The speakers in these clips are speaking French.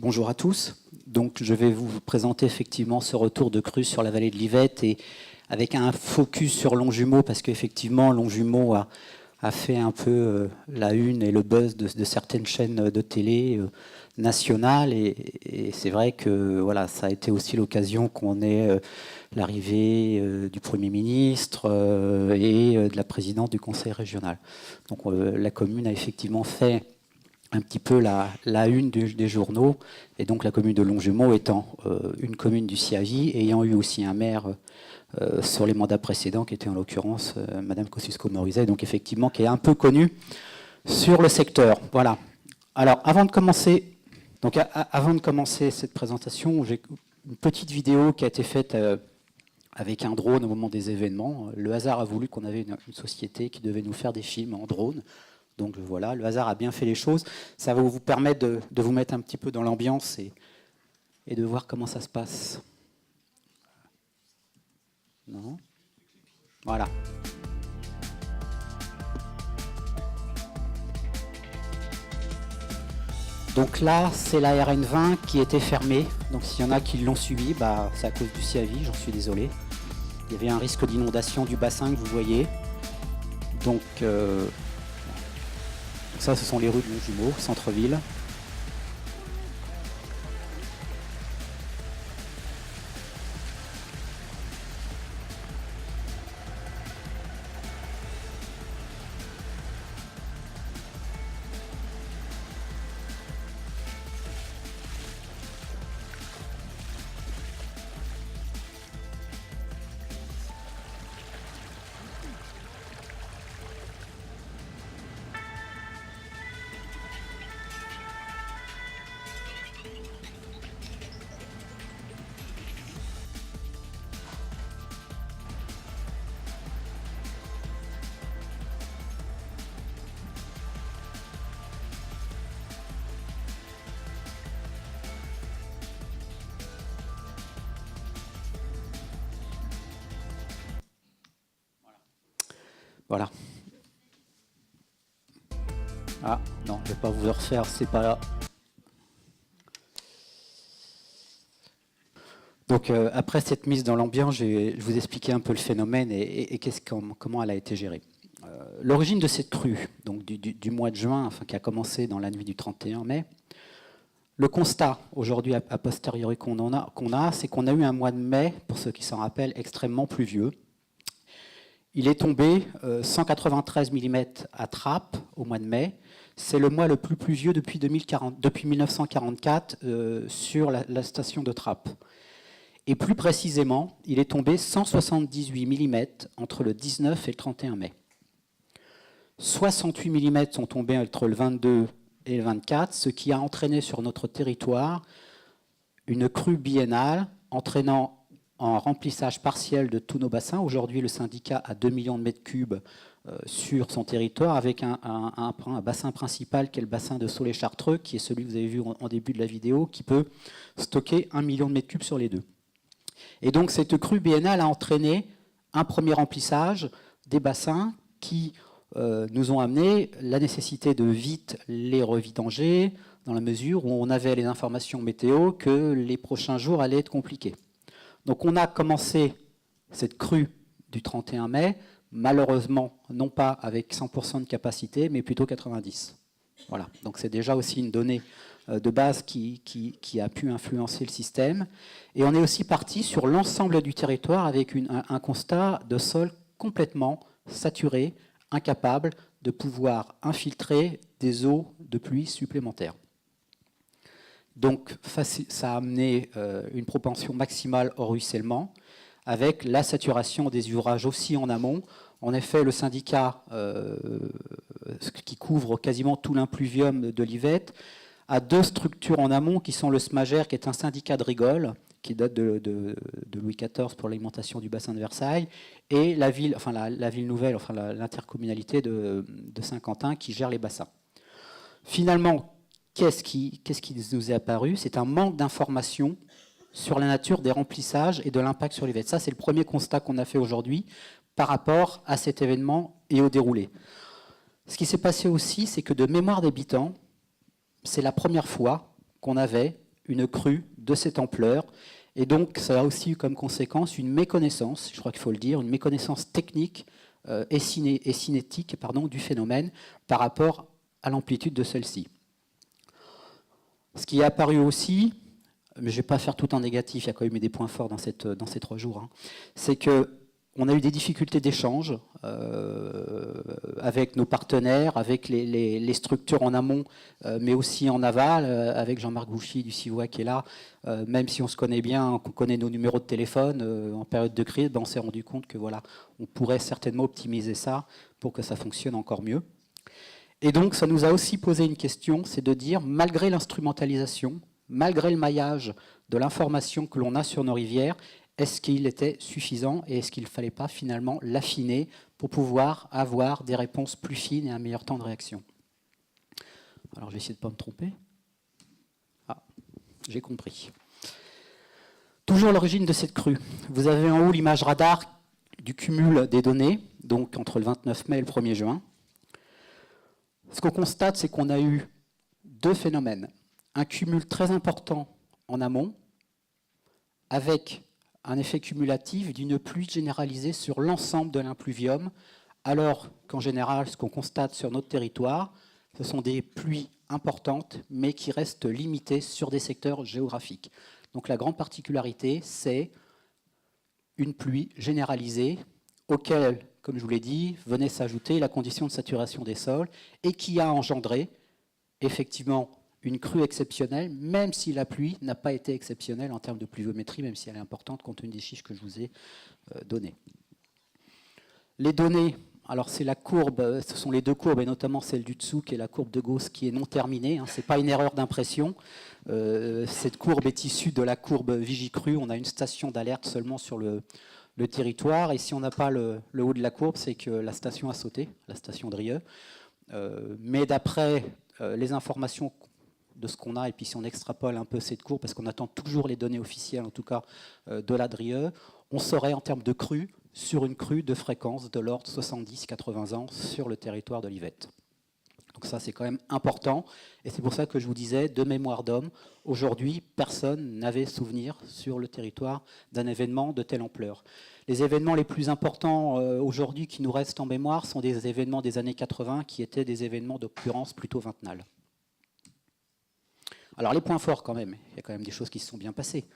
Bonjour à tous. Donc, je vais vous présenter effectivement ce retour de crue sur la vallée de l'Yvette et avec un focus sur Longjumeau parce qu'effectivement, Longjumeau a fait un peu la une et le buzz de certaines chaînes de télé nationales et c'est vrai que voilà, ça a été aussi l'occasion qu'on ait l'arrivée du Premier ministre et de la présidente du Conseil régional. Donc, la commune a effectivement fait un petit peu la une des journaux, et donc la commune de Longjumeau étant une commune du Siavi, ayant eu aussi un maire sur les mandats précédents, qui était en l'occurrence Madame Kosciusko-Morizet, donc effectivement qui est un peu connue sur le secteur. Voilà. Alors avant de commencer cette présentation, j'ai une petite vidéo qui a été faite avec un drone au moment des événements. Le hasard a voulu qu'on avait une société qui devait nous faire des films en drone. Donc voilà, le hasard a bien fait les choses. Ça va vous permettre de vous mettre un petit peu dans l'ambiance et de voir comment ça se passe. Non ? Voilà. Donc là, c'est la RN20 qui était fermée. Donc s'il y en a qui l'ont suivi, c'est à cause du Siavi, j'en suis désolé. Il y avait un risque d'inondation du bassin que vous voyez. Donc ça, ce sont les rues de Longjumeau, centre-ville. Voilà. Ah, non, je ne vais pas vous refaire, c'est pas là. Donc, après cette mise dans l'ambiance, je vais vous expliquer un peu le phénomène et comment elle a été gérée. L'origine de cette crue, donc du mois de juin, enfin, qui a commencé dans la nuit du 31 mai, le constat aujourd'hui a posteriori qu'on a, c'est qu'on a eu un mois de mai, pour ceux qui s'en rappellent, extrêmement pluvieux. Il est tombé 193 mm à Trappes au mois de mai. C'est le mois le plus pluvieux depuis 1944 sur la station de Trappes. Et plus précisément, il est tombé 178 mm entre le 19 et le 31 mai. 68 mm sont tombés entre le 22 et le 24, ce qui a entraîné sur notre territoire une crue biennale entraînant en remplissage partiel de tous nos bassins. Aujourd'hui, le syndicat a 2 millions de mètres cubes sur son territoire, avec un bassin principal qui est le bassin de Soleil-Chartreux, qui est celui que vous avez vu en début de la vidéo, qui peut stocker 1 million de mètres cubes sur les deux. Et donc, cette crue biennale a entraîné un premier remplissage des bassins qui nous ont amené la nécessité de vite les revidanger, dans la mesure où on avait les informations météo que les prochains jours allaient être compliqués. Donc on a commencé cette crue du 31 mai, malheureusement non pas avec 100% de capacité, mais plutôt 90%. Voilà, donc c'est déjà aussi une donnée de base qui a pu influencer le système. Et on est aussi parti sur l'ensemble du territoire avec un constat de sol complètement saturé, incapable de pouvoir infiltrer des eaux de pluie supplémentaires. Donc ça a amené une propension maximale au ruissellement, avec la saturation des ouvrages aussi en amont. En effet, le syndicat, qui couvre quasiment tout l'impluvium de l'Yvette, a deux structures en amont qui sont le SMAGER, qui est un syndicat de rigole, qui date de Louis XIV pour l'alimentation du bassin de Versailles, et la ville, enfin la ville nouvelle, enfin l'intercommunalité de Saint-Quentin qui gère les bassins. Finalement, qu'est-ce qui nous est apparu? C'est un manque d'information sur la nature des remplissages et de l'impact sur l'Yvette. Ça, c'est le premier constat qu'on a fait aujourd'hui par rapport à cet événement et au déroulé. Ce qui s'est passé aussi, c'est que de mémoire d'habitants, c'est la première fois qu'on avait une crue de cette ampleur. Et donc, ça a aussi eu comme conséquence une méconnaissance, je crois qu'il faut le dire, une méconnaissance technique et cinétique du phénomène par rapport à l'amplitude de celle-ci. Ce qui est apparu aussi, mais je ne vais pas faire tout en négatif, il y a quand même eu des points forts dans ces 3 jours, hein, c'est qu'on a eu des difficultés d'échange avec nos partenaires, avec les structures en amont, mais aussi en aval, avec Jean-Marc Bouchy du CIVOA qui est là. Même si on se connaît bien, qu'on connaît nos numéros de téléphone, en période de crise, on s'est rendu compte que voilà, on pourrait certainement optimiser ça pour que ça fonctionne encore mieux. Et donc, ça nous a aussi posé une question, c'est de dire, malgré l'instrumentalisation, malgré le maillage de l'information que l'on a sur nos rivières, est-ce qu'il était suffisant et est-ce qu'il ne fallait pas finalement l'affiner pour pouvoir avoir des réponses plus fines et un meilleur temps de réaction? Alors, je vais essayer de ne pas me tromper. Ah, j'ai compris. Toujours l'origine de cette crue. Vous avez en haut l'image radar du cumul des données, donc entre le 29 mai et le 1er juin. Ce qu'on constate, c'est qu'on a eu 2 phénomènes. Un cumul très important en amont, avec un effet cumulatif d'une pluie généralisée sur l'ensemble de l'impluvium, alors qu'en général, ce qu'on constate sur notre territoire, ce sont des pluies importantes, mais qui restent limitées sur des secteurs géographiques. Donc la grande particularité, c'est une pluie généralisée, auquel, comme je vous l'ai dit, venait s'ajouter la condition de saturation des sols, et qui a engendré, effectivement, une crue exceptionnelle, même si la pluie n'a pas été exceptionnelle en termes de pluviométrie, même si elle est importante compte tenu des chiffres que je vous ai donnés. Les données, alors c'est la courbe, ce sont les 2 courbes, et notamment celle du dessous, qui est la courbe de Gauss, qui est non terminée. Hein, ce n'est pas une erreur d'impression. Cette courbe est issue de la courbe Vigicru. On a une station d'alerte seulement sur le territoire, et si on n'a pas le haut de la courbe, c'est que la station a sauté, la station de Rieux. Mais d'après les informations de ce qu'on a, et puis si on extrapole un peu cette courbe, parce qu'on attend toujours les données officielles, en tout cas de la DRIE, on serait en termes de crue sur une crue de fréquence de l'ordre 70-80 ans sur le territoire de l'Yvette. Donc ça, c'est quand même important, et c'est pour ça que je vous disais, de mémoire d'homme, aujourd'hui, personne n'avait souvenir sur le territoire d'un événement de telle ampleur. Les événements les plus importants aujourd'hui qui nous restent en mémoire sont des événements des années 80 qui étaient des événements d'occurrence plutôt vintennale. Alors les points forts quand même, il y a quand même des choses qui se sont bien passées.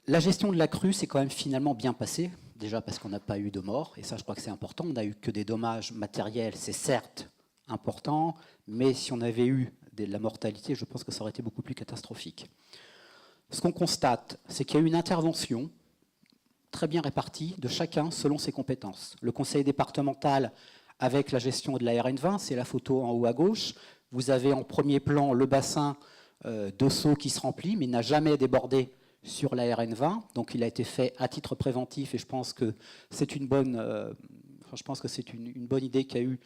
La gestion de la crue s'est quand même finalement bien passée, déjà parce qu'on n'a pas eu de morts, et ça je crois que c'est important, on n'a eu que des dommages matériels, c'est certes important, mais si on avait eu de la mortalité, je pense que ça aurait été beaucoup plus catastrophique. Ce qu'on constate, c'est qu'il y a eu une intervention très bien répartie de chacun selon ses compétences. Le conseil départemental avec la gestion de la RN20, c'est la photo en haut à gauche. Vous avez en premier plan le bassin d'Ossau qui se remplit, mais n'a jamais débordé sur la RN20. Donc il a été fait à titre préventif et je pense que c'est une bonne, une bonne idée qu'a eu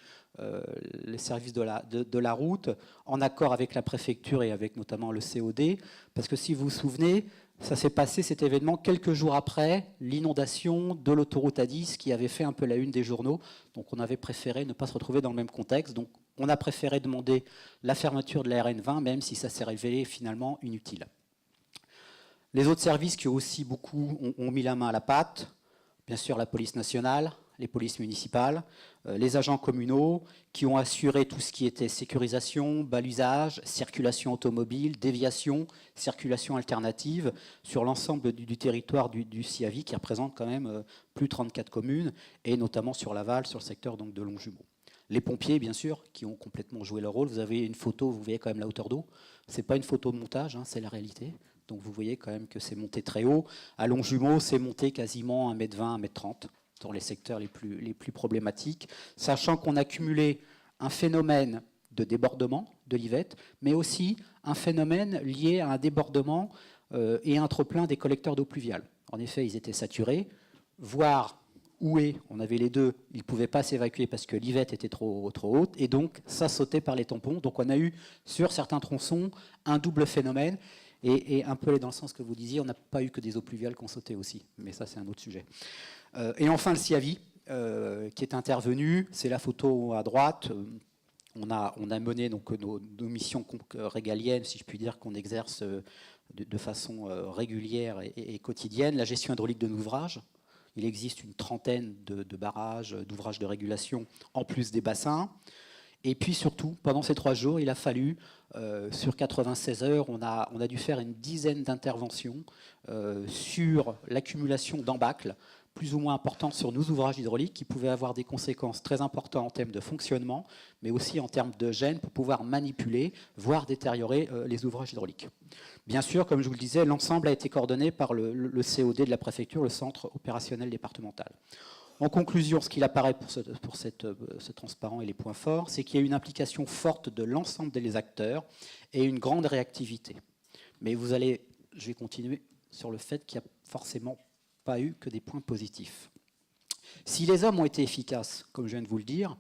les services de la route, en accord avec la préfecture et avec notamment le COD. Parce que si vous vous souvenez, ça s'est passé cet événement quelques jours après l'inondation de l'autoroute A10 qui avait fait un peu la une des journaux. Donc on avait préféré ne pas se retrouver dans le même contexte. Donc on a préféré demander la fermeture de la RN20, même si ça s'est révélé finalement inutile. Les autres services qui aussi beaucoup ont mis la main à la pâte, bien sûr la police nationale, les polices municipales, les agents communaux qui ont assuré tout ce qui était sécurisation, balisage, circulation automobile, déviation, circulation alternative sur l'ensemble du territoire du CIAVI qui représente quand même plus de 34 communes et notamment sur Laval, sur le secteur donc, de Longjumeau. Les pompiers, bien sûr, qui ont complètement joué leur rôle. Vous avez une photo, vous voyez quand même la hauteur d'eau. Ce n'est pas une photo de montage, hein, c'est la réalité. Donc vous voyez quand même que c'est monté très haut. À Longjumeau, c'est monté quasiment 1,20 m, 1,30 m dans les secteurs les plus problématiques, sachant qu'on a cumulé un phénomène de débordement de l'Yvette, mais aussi un phénomène lié à un débordement et un trop-plein des collecteurs d'eau pluviale. En effet, ils étaient saturés, voire oués, on avait les deux, ils ne pouvaient pas s'évacuer parce que l'Yvette était trop haute, et donc ça sautait par les tampons. Donc on a eu, sur certains tronçons, un double phénomène, et un peu dans le sens que vous disiez, on n'a pas eu que des eaux pluviales qui ont sauté aussi, mais ça c'est un autre sujet. Et enfin le CIAVI, qui est intervenu, c'est la photo à droite, on a mené donc nos missions régaliennes, si je puis dire, qu'on exerce de façon régulière et quotidienne. La gestion hydraulique de nos ouvrages. Il existe une trentaine de barrages, d'ouvrages de régulation, en plus des bassins. Et puis surtout, pendant ces 3 jours, il a fallu, sur 96 heures, on a dû faire une dizaine d'interventions sur l'accumulation d'embâcles, plus ou moins importantes sur nos ouvrages hydrauliques, qui pouvaient avoir des conséquences très importantes en termes de fonctionnement, mais aussi en termes de gêne pour pouvoir manipuler, voire détériorer les ouvrages hydrauliques. Bien sûr, comme je vous le disais, l'ensemble a été coordonné par le COD de la préfecture, le centre opérationnel départemental. En conclusion, ce qu'il apparaît pour ce transparent et les points forts, c'est qu'il y a une implication forte de l'ensemble des acteurs et une grande réactivité. Mais je vais continuer sur le fait qu'il n'y a forcément pas eu que des points positifs. Si les hommes ont été efficaces, comme je viens de vous le dire,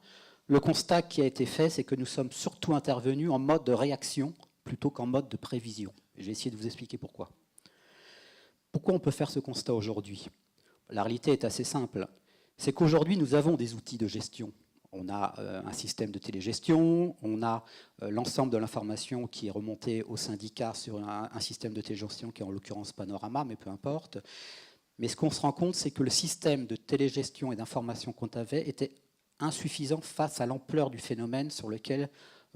le constat qui a été fait, c'est que nous sommes surtout intervenus en mode de réaction plutôt qu'en mode de prévision. Je vais essayer de vous expliquer pourquoi. Pourquoi on peut faire ce constat aujourd'hui? La réalité est assez simple. C'est qu'aujourd'hui, nous avons des outils de gestion. On a un système de télégestion, on a l'ensemble de l'information qui est remontée au syndicat sur un système de télégestion qui est en l'occurrence Panorama, mais peu importe. Mais ce qu'on se rend compte, c'est que le système de télégestion et d'information qu'on avait était insuffisant face à l'ampleur du phénomène sur lequel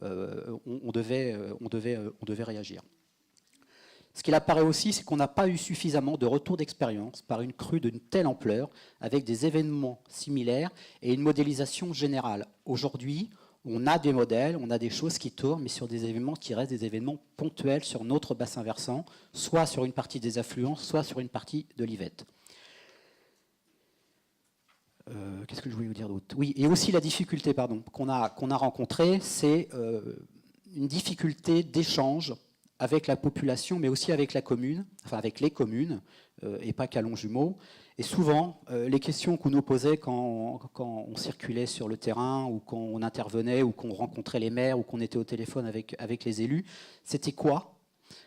on devait réagir. Ce qu'il apparaît aussi, c'est qu'on n'a pas eu suffisamment de retour d'expérience par une crue d'une telle ampleur, avec des événements similaires et une modélisation générale. Aujourd'hui, on a des modèles, on a des choses qui tournent, mais sur des événements qui restent des événements ponctuels sur notre bassin versant, soit sur une partie des affluents, soit sur une partie de l'Yvette. Qu'est-ce que je voulais vous dire d'autre? Oui, et aussi la difficulté qu'on a rencontrée, c'est une difficulté d'échange avec la population, mais aussi avec la commune, enfin avec les communes, et pas qu'à Longjumeau. Et souvent, les questions qu'on nous posait quand on circulait sur le terrain, ou quand on intervenait, ou qu'on rencontrait les maires, ou qu'on était au téléphone avec les élus, c'était quoi?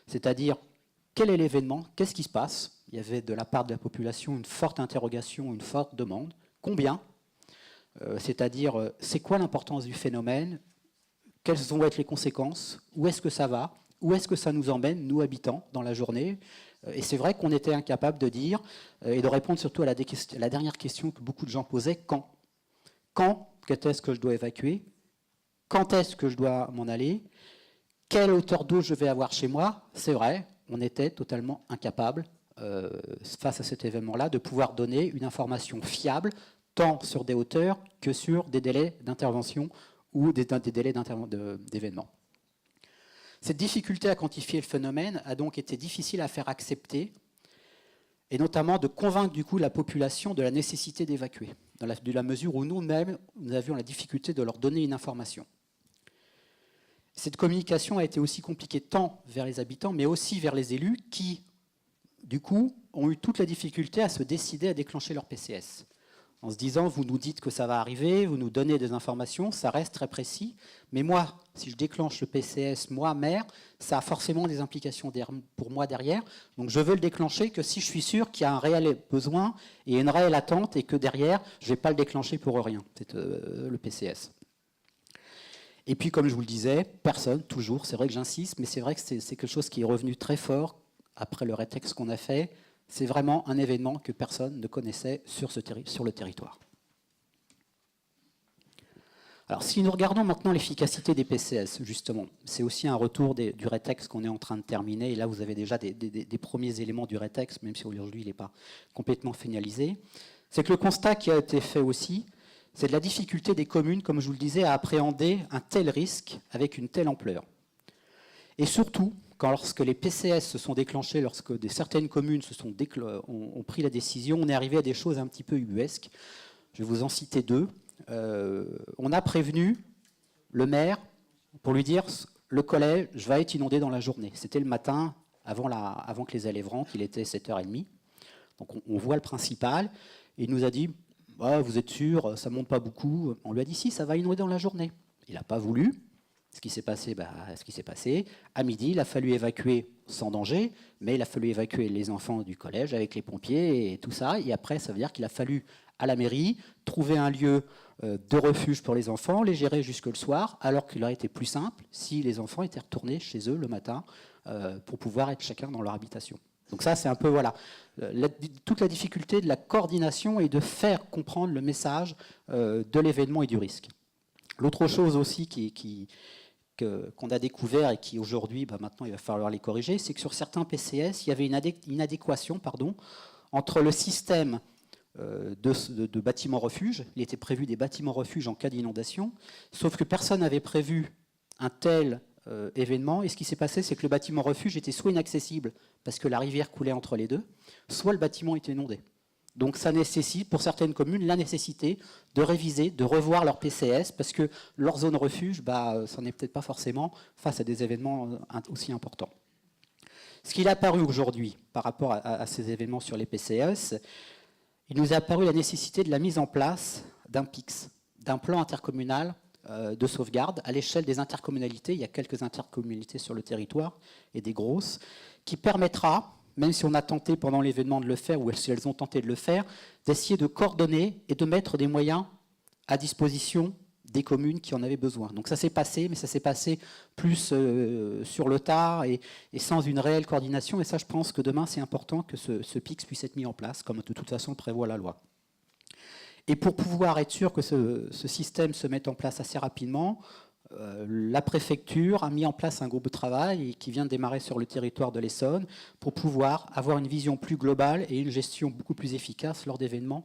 C'est-à-dire, quel est l'événement? Qu'est-ce qui se passe? Il y avait de la part de la population une forte interrogation, une forte demande. Combien? C'est-à-dire, c'est quoi l'importance du phénomène? Quelles vont être les conséquences? Où est-ce que ça va? Où est-ce que ça nous emmène, nous habitants, dans la journée? Et c'est vrai qu'on était incapable de dire, et de répondre surtout à la dernière question que beaucoup de gens posaient, quand? Quand est-ce que je dois évacuer? Quand est-ce que je dois m'en aller? Quelle hauteur d'eau je vais avoir chez moi? C'est vrai, on était totalement incapable, face à cet événement-là, de pouvoir donner une information fiable, tant sur des hauteurs que sur des délais d'intervention ou des délais d'événement. Cette difficulté à quantifier le phénomène a donc été difficile à faire accepter, et notamment de convaincre du coup la population de la nécessité d'évacuer, dans la mesure où nous-mêmes, nous avions la difficulté de leur donner une information. Cette communication a été aussi compliquée tant vers les habitants, mais aussi vers les élus qui, du coup, ont eu toute la difficulté à se décider à déclencher leur PCS. En se disant, vous nous dites que ça va arriver, vous nous donnez des informations, ça reste très précis, mais moi, si je déclenche le PCS, moi, maire, ça a forcément des implications pour moi derrière, donc je veux le déclencher que si je suis sûr qu'il y a un réel besoin et une réelle attente, et que derrière, je ne vais pas le déclencher pour rien, c'est le PCS. Et puis, comme je vous le disais, personne, toujours, c'est vrai que j'insiste, mais c'est vrai que c'est quelque chose qui est revenu très fort après le rétexte qu'on a fait. C'est vraiment un événement que personne ne connaissait sur le territoire. Alors, si nous regardons maintenant l'efficacité des PCS, justement, c'est aussi un retour du rétexte qu'on est en train de terminer, et là vous avez déjà des premiers éléments du rétexte, même si aujourd'hui il n'est pas complètement finalisé, c'est que le constat qui a été fait aussi, c'est de la difficulté des communes, comme je vous le disais, à appréhender un tel risque avec une telle ampleur. Et surtout, lorsque les PCS se sont déclenchés, lorsque certaines communes ont pris la décision, on est arrivé à des choses un petit peu ubuesques. Je vais vous en citer deux. On a prévenu le maire pour lui dire « le collège va être inondé dans la journée ». C'était le matin, avant que les élèves rentrent, il était 7h30. Donc on voit le principal, et il nous a dit ah, « vous êtes sûr, ça ne monte pas beaucoup ?» On lui a dit « si, ça va inonder dans la journée ». Il n'a pas voulu. Ce qui s'est passé, ce qui s'est passé. À midi, il a fallu évacuer sans danger, mais il a fallu évacuer les enfants du collège avec les pompiers et tout ça. Et après, ça veut dire qu'il a fallu à la mairie, trouver un lieu de refuge pour les enfants, les gérer jusque le soir, alors qu'il aurait été plus simple si les enfants étaient retournés chez eux le matin pour pouvoir être chacun dans leur habitation. Donc ça, c'est un peu, voilà, toute la difficulté de la coordination et de faire comprendre le message de l'événement et du risque. L'autre chose aussi qu'on a découvert et qui aujourd'hui, maintenant il va falloir les corriger, c'est que sur certains PCS, il y avait une inadéquation entre le système de bâtiments refuges. Il était prévu des bâtiments refuges en cas d'inondation, sauf que personne n'avait prévu un tel événement. Et ce qui s'est passé, c'est que le bâtiment refuge était soit inaccessible parce que la rivière coulait entre les deux, soit le bâtiment était inondé. Donc ça nécessite, pour certaines communes, la nécessité de réviser, de revoir leur PCS, parce que leur zone refuge, ça n'est peut-être pas forcément face à des événements aussi importants. Ce qu'il a apparu aujourd'hui par rapport à ces événements sur les PCS, il nous est apparu la nécessité de la mise en place d'un PIX, d'un plan intercommunal de sauvegarde à l'échelle des intercommunalités. Il y a quelques intercommunalités sur le territoire et des grosses, qui permettra, même si on a tenté pendant l'événement de le faire, ou si elles ont tenté de le faire, d'essayer de coordonner et de mettre des moyens à disposition des communes qui en avaient besoin. Donc ça s'est passé, mais ça s'est passé plus sur le tard et sans une réelle coordination. Et ça, je pense que demain, c'est important que ce PIX puisse être mis en place, comme de toute façon le prévoit la loi. Et pour pouvoir être sûr que ce système se mette en place assez rapidement, la préfecture a mis en place un groupe de travail qui vient de démarrer sur le territoire de l'Essonne pour pouvoir avoir une vision plus globale et une gestion beaucoup plus efficace lors d'événements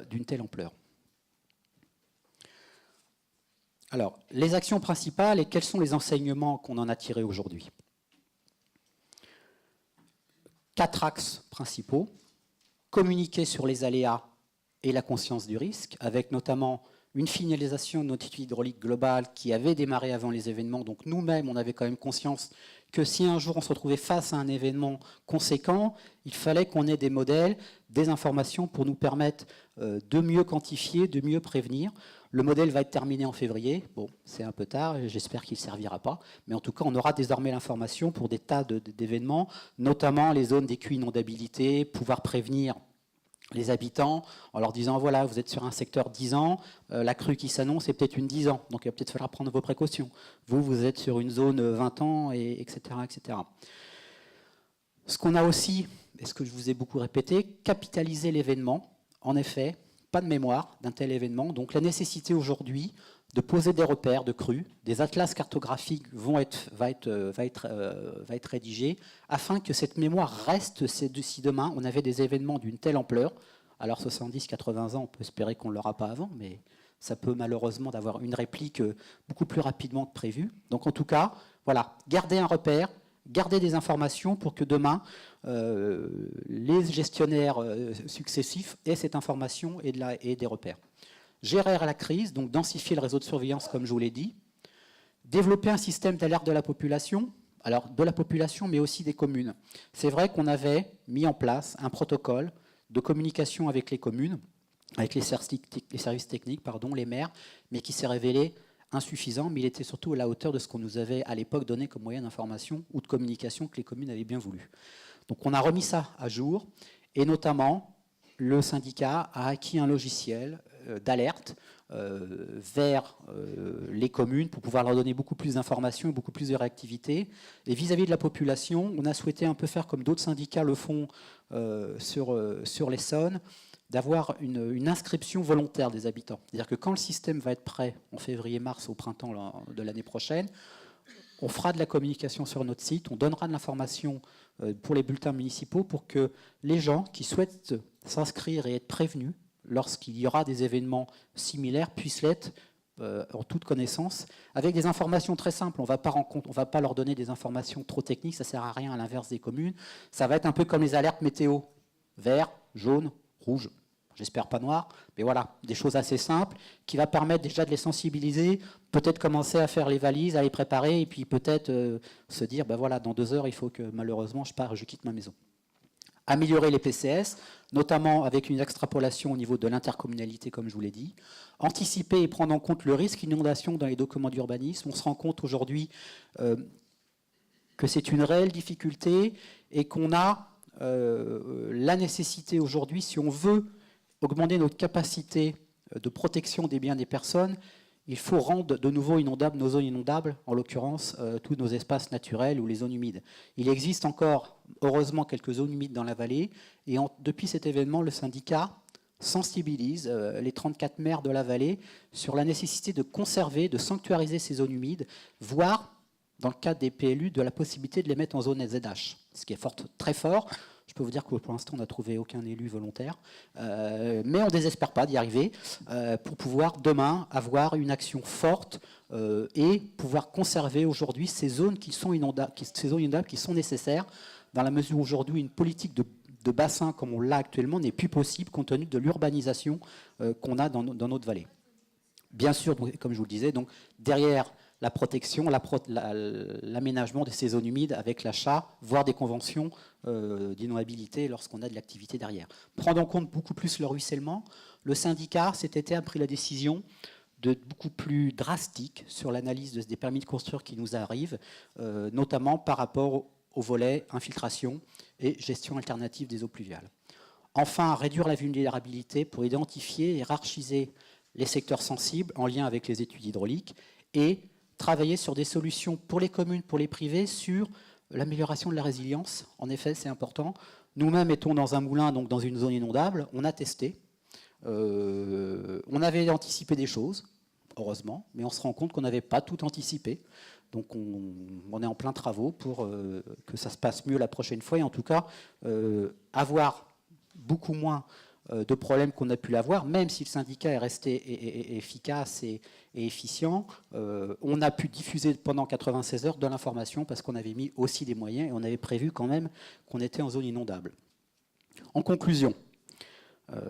d'une telle ampleur. Alors, les actions principales et quels sont les enseignements qu'on en a tirés aujourd'hui? 4 axes principaux. Communiquer sur les aléas et la conscience du risque, avec notamment une finalisation de notre étude hydraulique globale qui avait démarré avant les événements. Donc nous-mêmes, on avait quand même conscience que si un jour on se retrouvait face à un événement conséquent, il fallait qu'on ait des modèles, des informations pour nous permettre de mieux quantifier, de mieux prévenir. Le modèle va être terminé en février. Bon, c'est un peu tard, j'espère qu'il ne servira pas. Mais en tout cas, on aura désormais l'information pour des tas d'événements, notamment les zones d'écu inondabilité, pouvoir prévenir les habitants en leur disant voilà, vous êtes sur un secteur 10 ans, la crue qui s'annonce est peut-être une 10 ans, donc il va peut-être falloir prendre vos précautions. Vous êtes sur une zone 20 ans, etc., etc. Ce qu'on a aussi, et ce que je vous ai beaucoup répété, capitaliser l'événement. En effet, pas de mémoire d'un tel événement, donc la nécessité aujourd'hui de poser des repères de crues, des atlas cartographiques va être rédigés afin que cette mémoire reste si demain on avait des événements d'une telle ampleur. Alors 70-80 ans, on peut espérer qu'on ne l'aura pas avant, mais ça peut malheureusement d'avoir une réplique beaucoup plus rapidement que prévu. Donc en tout cas, voilà, garder un repère, garder des informations pour que demain, les gestionnaires successifs aient cette information et des repères. Gérer la crise, donc densifier le réseau de surveillance, comme je vous l'ai dit. Développer un système d'alerte de la population, alors de la population, mais aussi des communes. C'est vrai qu'on avait mis en place un protocole de communication avec les communes, avec les services techniques, les maires, mais qui s'est révélé insuffisant, mais il était surtout à la hauteur de ce qu'on nous avait à l'époque donné comme moyen d'information ou de communication que les communes avaient bien voulu. Donc on a remis ça à jour, et notamment le syndicat a acquis un logiciel d'alerte vers les communes pour pouvoir leur donner beaucoup plus d'informations et beaucoup plus de réactivité. Et vis-à-vis de la population, on a souhaité un peu faire comme d'autres syndicats le font sur l'Essonne, d'avoir une inscription volontaire des habitants. C'est-à-dire que quand le système va être prêt en février-mars, au printemps de l'année prochaine, on fera de la communication sur notre site, on donnera de l'information pour les bulletins municipaux pour que les gens qui souhaitent s'inscrire et être prévenus lorsqu'il y aura des événements similaires puissent l'être en toute connaissance, avec des informations très simples. On ne va pas leur donner des informations trop techniques, ça ne sert à rien à l'inverse des communes. Ça va être un peu comme les alertes météo, vert, jaune, rouge. J'espère pas noir, mais voilà, des choses assez simples qui va permettre déjà de les sensibiliser, peut-être commencer à faire les valises, à les préparer, et puis peut-être se dire, ben voilà, dans 2 heures, il faut que malheureusement je quitte ma maison. Améliorer les PCS, notamment avec une extrapolation au niveau de l'intercommunalité, comme je vous l'ai dit. Anticiper et prendre en compte le risque inondation dans les documents d'urbanisme. On se rend compte aujourd'hui que c'est une réelle difficulté et qu'on a la nécessité aujourd'hui, si on veut augmenter notre capacité de protection des biens des personnes, il faut rendre de nouveau inondables nos zones inondables, en l'occurrence tous nos espaces naturels ou les zones humides. Il existe encore, heureusement, quelques zones humides dans la vallée, et depuis cet événement, le syndicat sensibilise les 34 maires de la vallée sur la nécessité de conserver, de sanctuariser ces zones humides, voire, dans le cadre des PLU, de la possibilité de les mettre en zone ZH, ce qui est très fort. Je peux vous dire que pour l'instant, on n'a trouvé aucun élu volontaire, mais on ne désespère pas d'y arriver pour pouvoir demain avoir une action forte et pouvoir conserver aujourd'hui ces zones qui sont inondables, ces zones inondables qui sont nécessaires, dans la mesure où aujourd'hui une politique de bassin comme on l'a actuellement n'est plus possible compte tenu de l'urbanisation qu'on a dans notre vallée. Bien sûr, comme je vous le disais, donc derrière la protection, l'aménagement de ces zones humides avec l'achat, voire des conventions d'inondabilité lorsqu'on a de l'activité derrière. Prendre en compte beaucoup plus le ruissellement. Le syndicat, cet été, a pris la décision de beaucoup plus drastique sur l'analyse des permis de construire qui nous arrivent, notamment par rapport au volet infiltration et gestion alternative des eaux pluviales. Enfin, réduire la vulnérabilité pour identifier et hiérarchiser les secteurs sensibles en lien avec les études hydrauliques et travailler sur des solutions pour les communes, pour les privés, sur l'amélioration de la résilience. En effet, c'est important. Nous-mêmes étions dans un moulin, donc dans une zone inondable. On a testé. On avait anticipé des choses, heureusement, mais on se rend compte qu'on n'avait pas tout anticipé. Donc on est en plein travaux pour que ça se passe mieux la prochaine fois et en tout cas avoir beaucoup moins de problèmes qu'on a pu l'avoir, même si le syndicat est resté efficace et efficient. On a pu diffuser pendant 96 heures de l'information parce qu'on avait mis aussi des moyens et on avait prévu quand même qu'on était en zone inondable. En conclusion,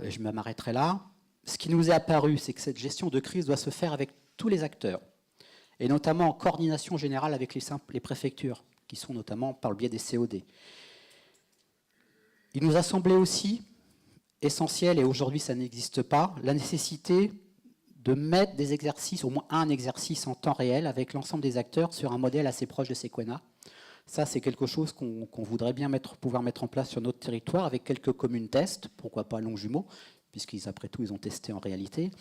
et je m'arrêterai là, ce qui nous est apparu, c'est que cette gestion de crise doit se faire avec tous les acteurs, et notamment en coordination générale avec les préfectures, qui sont notamment par le biais des COD. Il nous a semblé aussi essentiel, et aujourd'hui ça n'existe pas, la nécessité de mettre des exercices, au moins un exercice en temps réel avec l'ensemble des acteurs sur un modèle assez proche de Sequena. Ça, c'est quelque chose qu'on voudrait bien pouvoir mettre en place sur notre territoire avec quelques communes tests, pourquoi pas Longjumeau, puisqu'après tout, ils ont testé en réalité,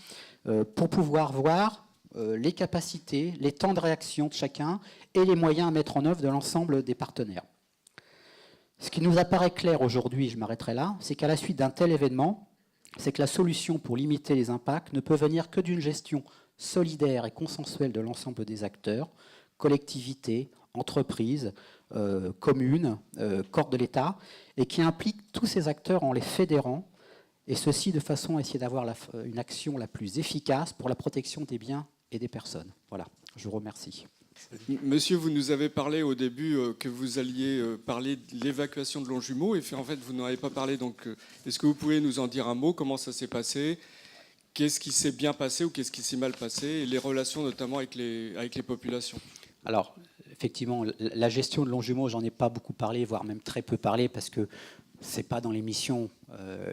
pour pouvoir voir les capacités, les temps de réaction de chacun et les moyens à mettre en œuvre de l'ensemble des partenaires. Ce qui nous apparaît clair aujourd'hui, je m'arrêterai là, c'est qu'à la suite d'un tel événement, c'est que la solution pour limiter les impacts ne peut venir que d'une gestion solidaire et consensuelle de l'ensemble des acteurs, collectivités, entreprises, communes, corps de l'État, et qui implique tous ces acteurs en les fédérant, et ceci de façon à essayer d'avoir une action la plus efficace pour la protection des biens et des personnes. Voilà, je vous remercie. Monsieur, vous nous avez parlé au début que vous alliez parler de l'évacuation de Longjumeau, et en fait, vous n'en avez pas parlé. Donc, est-ce que vous pouvez nous en dire un mot? Comment ça s'est passé? Qu'est-ce qui s'est bien passé ou qu'est-ce qui s'est mal passé? Et les relations notamment avec les populations. Alors, effectivement, la gestion de Longjumeau, j'en ai pas beaucoup parlé, voire même très peu parlé, parce que ce n'est pas dans les missions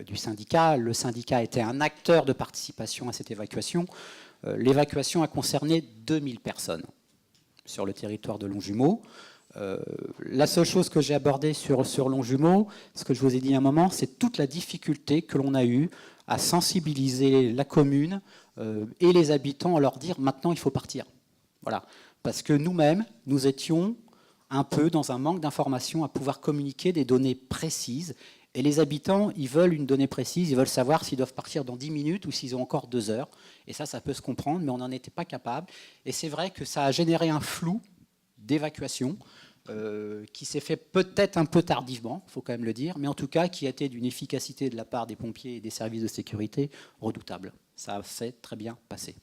du syndicat. Le syndicat était un acteur de participation à cette évacuation. L'évacuation a concerné 2000 personnes sur le territoire de Longjumeau. La seule chose que j'ai abordée sur Longjumeau, ce que je vous ai dit à un moment, c'est toute la difficulté que l'on a eue à sensibiliser la commune et les habitants à leur dire maintenant il faut partir. Voilà. Parce que nous-mêmes, nous étions un peu dans un manque d'informations à pouvoir communiquer des données précises. Et les habitants, ils veulent une donnée précise, ils veulent savoir s'ils doivent partir dans 10 minutes ou s'ils ont encore 2 heures. Et ça peut se comprendre, mais on n'en était pas capable. Et c'est vrai que ça a généré un flou d'évacuation qui s'est fait peut-être un peu tardivement, il faut quand même le dire, mais en tout cas qui a été d'une efficacité de la part des pompiers et des services de sécurité redoutable. Ça s'est très bien passé.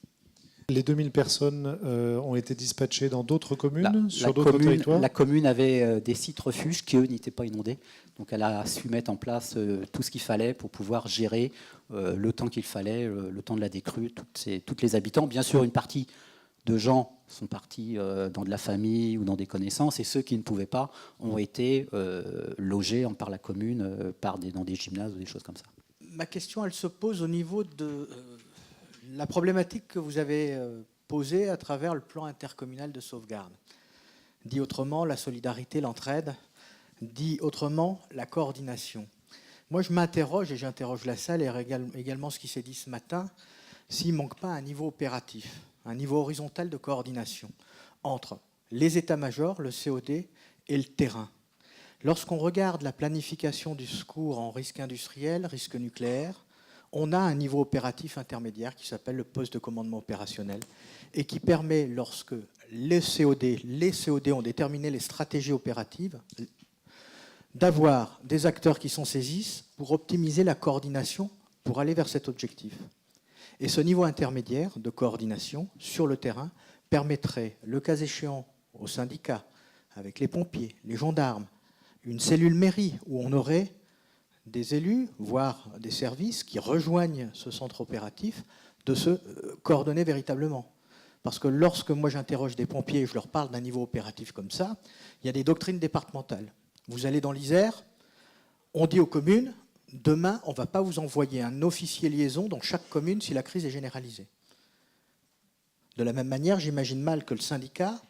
Les 2000 personnes ont été dispatchées dans d'autres communes, sur d'autres territoires? La commune avait des sites refuges qui, eux, n'étaient pas inondés. Donc elle a su mettre en place tout ce qu'il fallait pour pouvoir gérer le temps qu'il fallait, le temps de la décrue, toutes les habitants. Bien sûr, une partie de gens sont partis dans de la famille ou dans des connaissances, et ceux qui ne pouvaient pas ont été logés par la commune dans des gymnases ou des choses comme ça. Ma question, elle se pose au niveau de la problématique que vous avez posée à travers le plan intercommunal de sauvegarde. Dit autrement, la solidarité, l'entraide. Dit autrement, la coordination. Moi, je m'interroge, et j'interroge la salle et également ce qui s'est dit ce matin, s'il ne manque pas un niveau opératif, un niveau horizontal de coordination entre les états-majors, le COD et le terrain. Lorsqu'on regarde la planification du secours en risque industriel, risque nucléaire, on a un niveau opératif intermédiaire qui s'appelle le poste de commandement opérationnel et qui permet, lorsque les COD ont déterminé les stratégies opératives, d'avoir des acteurs qui s'en saisissent pour optimiser la coordination pour aller vers cet objectif. Et ce niveau intermédiaire de coordination sur le terrain permettrait, le cas échéant, aux syndicats, avec les pompiers, les gendarmes, une cellule mairie où on aurait des élus, voire des services qui rejoignent ce centre opératif, de se coordonner véritablement. Parce que lorsque moi j'interroge des pompiers et je leur parle d'un niveau opératif comme ça, il y a des doctrines départementales. Vous allez dans l'Isère, on dit aux communes, demain, on ne va pas vous envoyer un officier liaison dans chaque commune si la crise est généralisée. De la même manière, j'imagine mal que le syndicat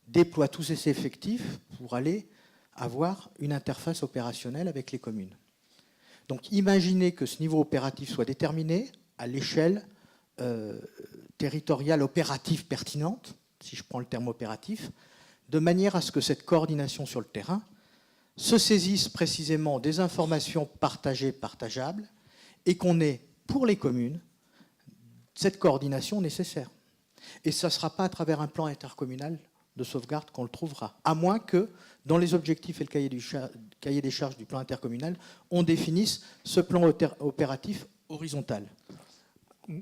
déploie tous ses effectifs pour aller avoir une interface opérationnelle avec les communes. Donc imaginez que ce niveau opératif soit déterminé à l'échelle territoriale opérative pertinente, si je prends le terme opératif, de manière à ce que cette coordination sur le terrain se saisisse précisément des informations partagées, partageables, et qu'on ait, pour les communes, cette coordination nécessaire. Et ça ne sera pas à travers un plan intercommunal de sauvegarde qu'on le trouvera, à moins que, dans les objectifs et le cahier des charges du plan intercommunal, on définisse ce plan opératif horizontal.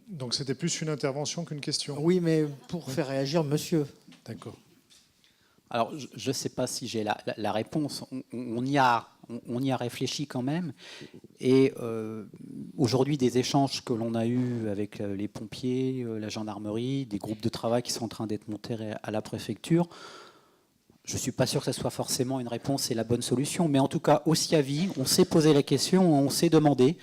Donc c'était plus une intervention qu'une question. Oui, mais pour faire réagir, monsieur. D'accord. Alors, je ne sais pas si j'ai la réponse. On y a réfléchi quand même. Et aujourd'hui, des échanges que l'on a eus avec les pompiers, la gendarmerie, des groupes de travail qui sont en train d'être montés à la préfecture, je ne suis pas sûr que ce soit forcément une réponse et la bonne solution. Mais en tout cas, au CIAVI, on s'est posé la question, on s'est demandé,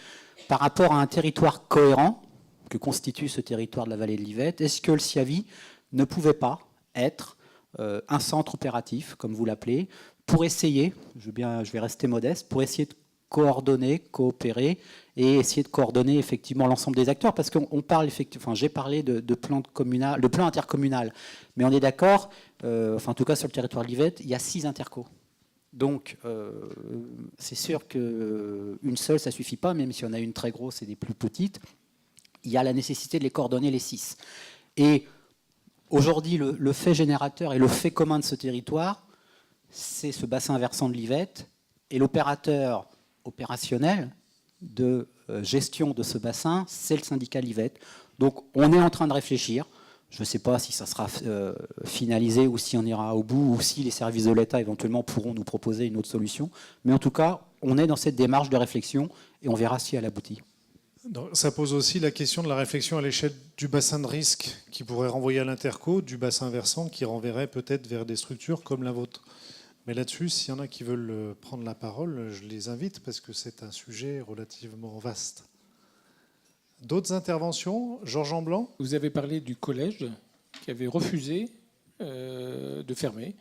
par rapport à un territoire cohérent que constitue ce territoire de la vallée de l'Yvette, est-ce que le CIAVI ne pouvait pas être un centre opératif, comme vous l'appelez, pour essayer, je vais rester modeste, pour essayer de coordonner, coopérer et essayer de coordonner effectivement l'ensemble des acteurs, parce qu'on parle effectivement, enfin, j'ai parlé de plan intercommunal, mais on est d'accord, en tout cas sur le territoire de l'Yvette, il y a 6 intercos. Donc c'est sûr qu'une seule, ça ne suffit pas, même si on a une très grosse et des plus petites, il y a la nécessité de les coordonner les 6. Et aujourd'hui, le fait générateur et le fait commun de ce territoire, c'est ce bassin versant de l'Yvette, et l'opérateur opérationnel de gestion de ce bassin, c'est le syndicat l'Yvette. Donc on est en train de réfléchir. Je ne sais pas si ça sera finalisé ou si on ira au bout ou si les services de l'État éventuellement pourront nous proposer une autre solution. Mais en tout cas, on est dans cette démarche de réflexion et on verra si elle aboutit. Donc, ça pose aussi la question de la réflexion à l'échelle du bassin de risque qui pourrait renvoyer à l'interco, du bassin versant qui renverrait peut-être vers des structures comme la vôtre. Mais là-dessus, s'il y en a qui veulent prendre la parole, je les invite parce que c'est un sujet relativement vaste. D'autres interventions? Georges Amblanc? Vous avez parlé du collège qui avait refusé de fermer.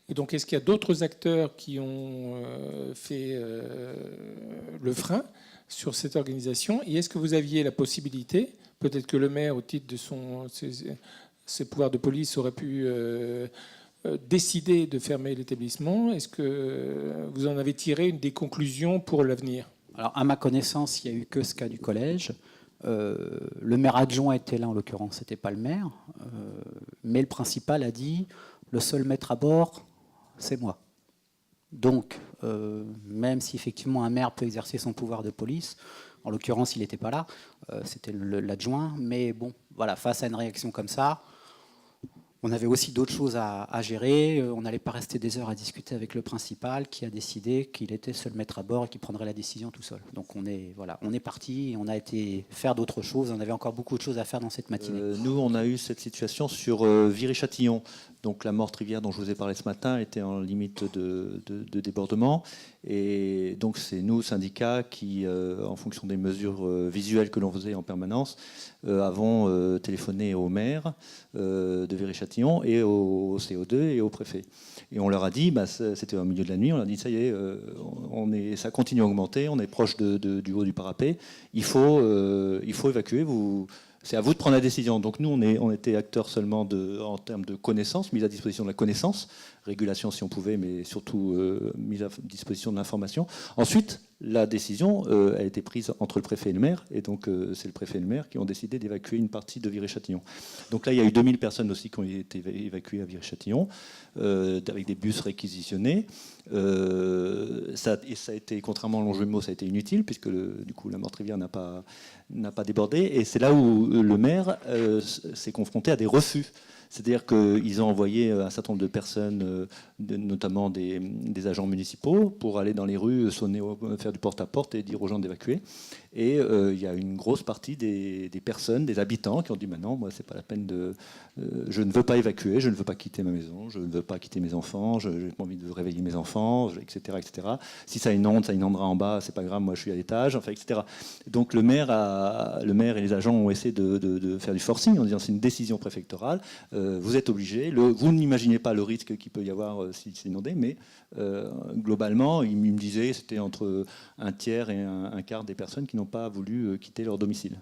Et donc, est-ce qu'il y a d'autres acteurs qui ont fait le frein sur cette organisation? Et est-ce que vous aviez la possibilité, peut-être que le maire, au titre de ses pouvoirs de police, aurait pu décider de fermer l'établissement? Est-ce que vous en avez tiré des conclusions pour l'avenir? Alors, à ma connaissance, il n'y a eu que ce cas du collège. Le maire adjoint était là, en l'occurrence, ce n'était pas le maire. Mais le principal a dit, le seul maître à bord, c'est moi. Donc, même si effectivement un maire peut exercer son pouvoir de police, en l'occurrence, il n'était pas là, c'était l'adjoint. Mais bon, voilà, face à une réaction comme ça, on avait aussi d'autres choses à gérer. On n'allait pas rester des heures à discuter avec le principal qui a décidé qu'il était seul maître à bord et qu'il prendrait la décision tout seul. Donc on est parti et on a été faire d'autres choses. On avait encore beaucoup de choses à faire dans cette matinée. Nous, on a eu cette situation sur Viry-Châtillon. Donc la Morte-Rivière dont je vous ai parlé ce matin était en limite de débordement. Et donc c'est nous, syndicats, qui, en fonction des mesures visuelles que l'on faisait en permanence, avons téléphoné au maire de Viry-Châtillon et au CO2 et au préfet. Et on leur a dit, c'était au milieu de la nuit, on leur a dit, ça y est, ça continue à augmenter, on est proche du haut du parapet, il faut évacuer, c'est à vous de prendre la décision. Donc nous, on était acteurs seulement en termes de connaissances, mise à disposition de la connaissance, régulation si on pouvait, mais surtout mise à disposition de l'information. Ensuite, la décision a été prise entre le préfet et le maire, et donc c'est le préfet et le maire qui ont décidé d'évacuer une partie de Viry-Châtillon. Donc là, il y a eu 2000 personnes aussi qui ont été évacuées à Viry-Châtillon, avec des bus réquisitionnés. Ça a été, contrairement à Longjumeau, ça a été inutile, puisque du coup la Morte-Rivière n'a pas débordé, et c'est là où le maire s'est confronté à des refus. C'est-à-dire qu'ils ont envoyé un certain nombre de personnes, notamment des agents municipaux, pour aller dans les rues, sonner, faire du porte-à-porte et dire aux gens d'évacuer. Et il y a une grosse partie des personnes, des habitants, qui ont dit non, moi, c'est pas la peine je ne veux pas évacuer, je ne veux pas quitter ma maison, je ne veux pas quitter mes enfants, je n'ai pas envie de réveiller mes enfants, etc., etc. Si ça inonde, ça inondera en bas, c'est pas grave, moi je suis à l'étage, enfin, etc. Donc le maire et les agents ont essayé de faire du forcing en disant c'est une décision préfectorale, vous êtes obligés, vous n'imaginez pas le risque qu'il peut y avoir si c'est inondé, mais globalement, il me disait c'était entre un tiers et un quart des personnes qui n'ont pas voulu quitter leur domicile.